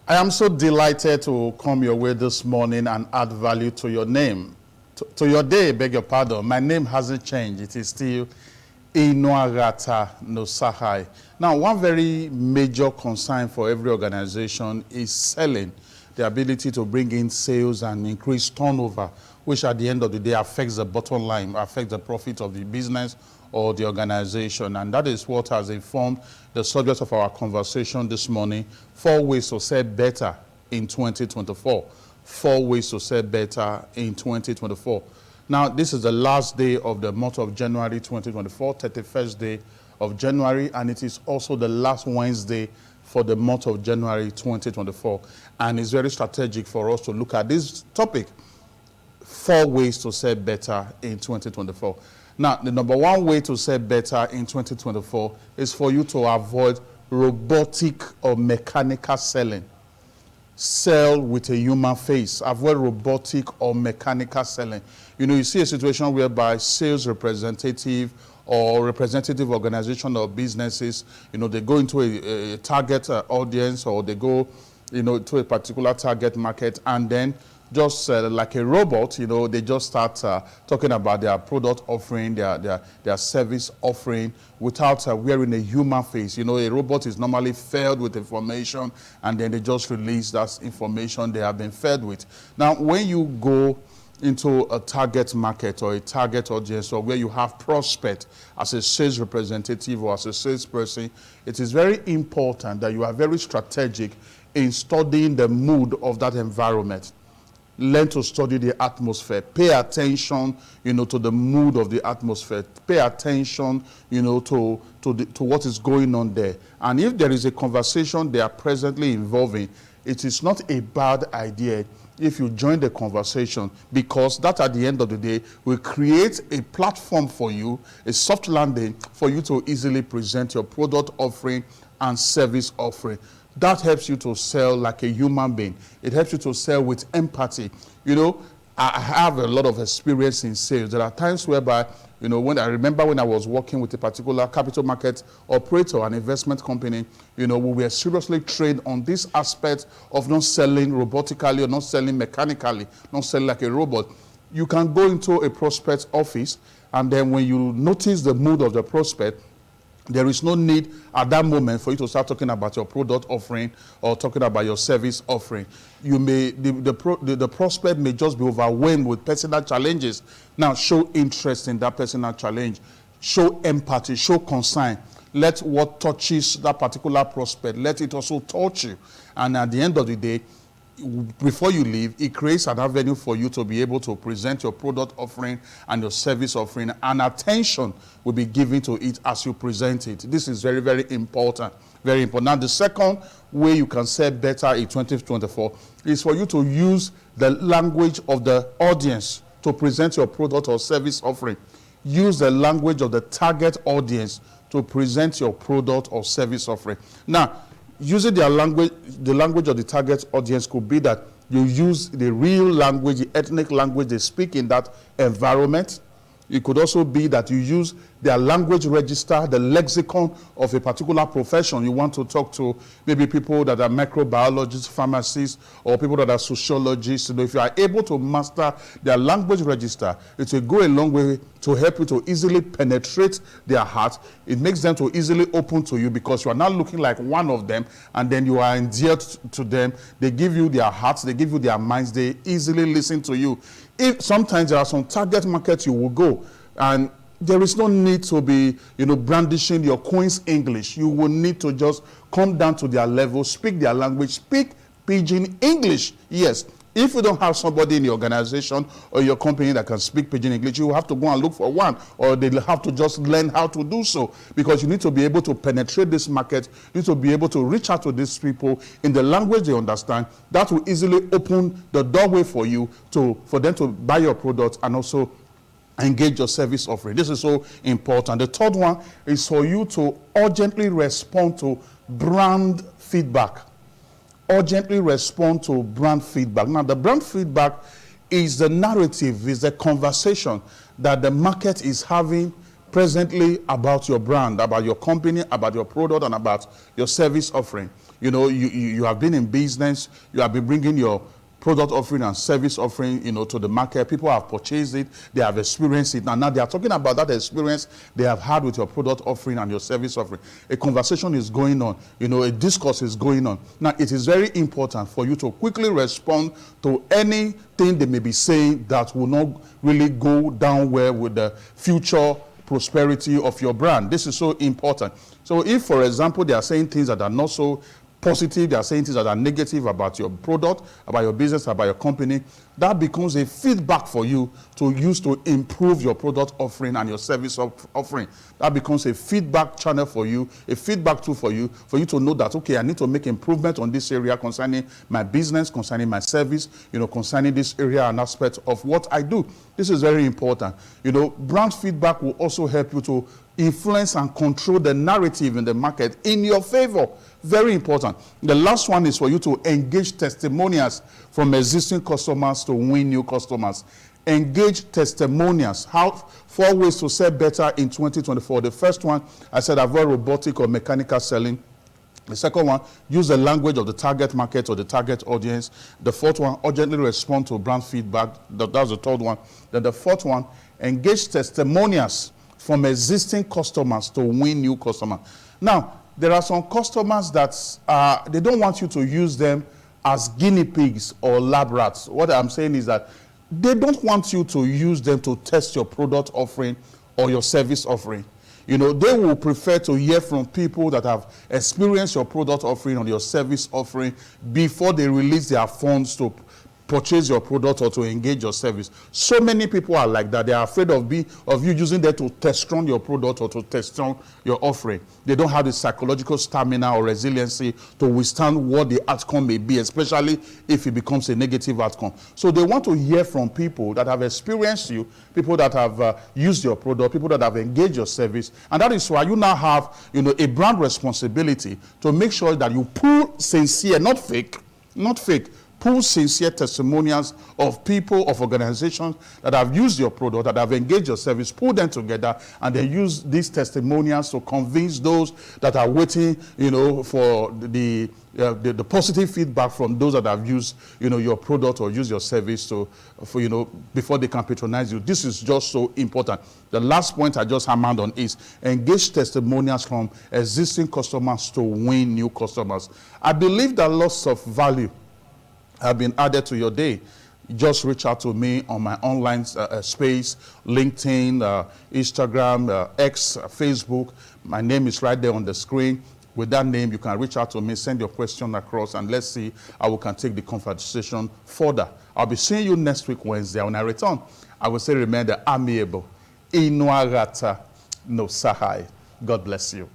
I am so delighted to come your way this morning and add value to your name. To your day, beg your pardon. My name hasn't changed. It is still Inuagata Nosahai. Now, one very major concern for every organization is selling, the ability to bring in sales and increase turnover, which at the end of the day affects the bottom line, affects the profit of the business or the organization. And that is what has informed the subject of our conversation this morning: 4 ways to sell better in 2024. 4 ways to sell better in 2024. Now, this is the last day of the month of January 2024, 31st day of January, and it is also the last Wednesday for the month of January 2024. And it's very strategic for us to look at this topic: 4 ways to sell better in 2024. Now, the number one way to sell better in 2024 is for you to avoid robotic or mechanical selling. Sell with a human face. Avoid robotic or mechanical selling. You see a situation whereby sales representative or representative organization or businesses, they go into a target audience, or they go, to a particular target market, and then just like a robot, they just start talking about their product offering, their service offering, without wearing a human face. A robot is normally fed with information, and then they just release that information they have been fed with. Now, when you go into a target market or a target audience, or where you have prospect as a sales representative or as a salesperson, it is very important that you are very strategic in studying the mood of that environment. Learn to study the atmosphere. Pay attention, to the mood of the atmosphere. Pay attention, to what is going on there. And if there is a conversation they are presently involving, it is not a bad idea if you join the conversation, because that, at the end of the day, will create a platform for you, a soft landing for you to easily present your product offering and service offering. That helps you to sell like a human being. It helps you to sell with empathy. I have a lot of experience in sales. There are times whereby, when I was working with a particular capital market operator, an investment company, we were seriously trained on this aspect of not selling robotically or not selling mechanically, not selling like a robot. You can go into a prospect's office, and then when you notice the mood of the prospect, there is no need at that moment for you to start talking about your product offering or talking about your service offering. The prospect may just be overwhelmed with personal challenges. Now, show interest in that personal challenge. Show empathy, show concern. Let what touches that particular prospect, let it also touch you. And at the end of the day, before you leave, it creates an avenue for you to be able to present your product offering and your service offering, and attention will be given to it as you present it. This is very, very important. Very important. Now, the second way you can sell better in 2024 is for you to use the language of the audience to present your product or service offering. Use the language of the target audience to present your product or service offering. Now, using the language of the target audience could be that you use the real language, the ethnic language they speak in that environment. It could also be that you use their language register, the lexicon of a particular profession. You want to talk to maybe people that are microbiologists, pharmacists, or people that are sociologists. If you are able to master their language register, it will go a long way to help you to easily penetrate their heart. It makes them to easily open to you, because you are not looking like one of them, and then you are endeared to them. They give you their hearts, they give you their minds, they easily listen to you. If sometimes there are some target markets you will go, and there is no need to be, brandishing your Queen's English. You will need to just come down to their level, speak their language, speak Pidgin English. Yes, if you don't have somebody in your organization or your company that can speak Pidgin English, you have to go and look for one, or they'll have to just learn how to do so, because you need to be able to penetrate this market. You need to be able to reach out to these people in the language they understand. That will easily open the doorway for you for them to buy your product and also engage your service offering. This is so important. The third one is for you to urgently respond to brand feedback. Urgently respond to brand feedback. Now, the brand feedback is the narrative, is the conversation that the market is having presently about your brand, about your company, about your product, and about your service offering. You know, you have been in business, you have been bringing your product offering and service offering, you know, to the market. People have purchased it, they have experienced it, and now they are talking about that experience they have had with your product offering and your service offering. A conversation is going on, you know, a discourse is going on. Now, it is very important for you to quickly respond to anything they may be saying that will not really go down well with the future prosperity of your brand. This is so important. So if, for example, they are saying things that are not so positive, they are saying things that are negative about your product, about your business, about your company, that becomes a feedback for you to use to improve your product offering and your service offering. That becomes a feedback channel for you, a feedback tool for you to know that, okay, I need to make improvement on this area concerning my business, concerning my service, you know, concerning this area and aspect of what I do. This is very important. You know, brand feedback will also help you to influence and control the narrative in the market in your favor. Very important. The last one is for you to engage testimonials from existing customers to win new customers. Engage testimonials. 4 ways to sell better in 2024. The first one, I said, avoid robotic or mechanical selling. The second one, use the language of the target market or the target audience. The fourth one, urgently respond to brand feedback. That's the third one. Then the fourth one, engage testimonials from existing customers to win new customers. Now, there are some customers that they don't want you to use them as guinea pigs or lab rats. What I'm saying is that they don't want you to use them to test your product offering or your service offering. You know, they will prefer to hear from people that have experienced your product offering or your service offering before they release their funds to purchase your product or to engage your service. So many people are like that. They are afraid of you using them to test run your product or to test run your offering. They don't have the psychological stamina or resiliency to withstand what the outcome may be, especially if it becomes a negative outcome. So they want to hear from people that have experienced you, people that have used your product, people that have engaged your service. And that is why you now have, you know, a brand responsibility to make sure that you pull sincere, not fake, pull sincere testimonials of people, of organizations that have used your product, that have engaged your service, pull them together, and then use these testimonials to convince those that are waiting, you know, for the positive feedback from those that have used, you know, your product or use your service you know, before they can patronize you. This is just so important. The last point I just hammered on is engage testimonials from existing customers to win new customers. I believe that lots of value have been added to your day. Just reach out to me on my online space, LinkedIn, Instagram, X, Facebook. My name is right there on the screen. With that name, you can reach out to me, send your question across, and let's see how we can take the conversation further. I'll be seeing you next week, Wednesday. When I return, I will say, remember, amiable, Inu Arata no Sahai. God bless you.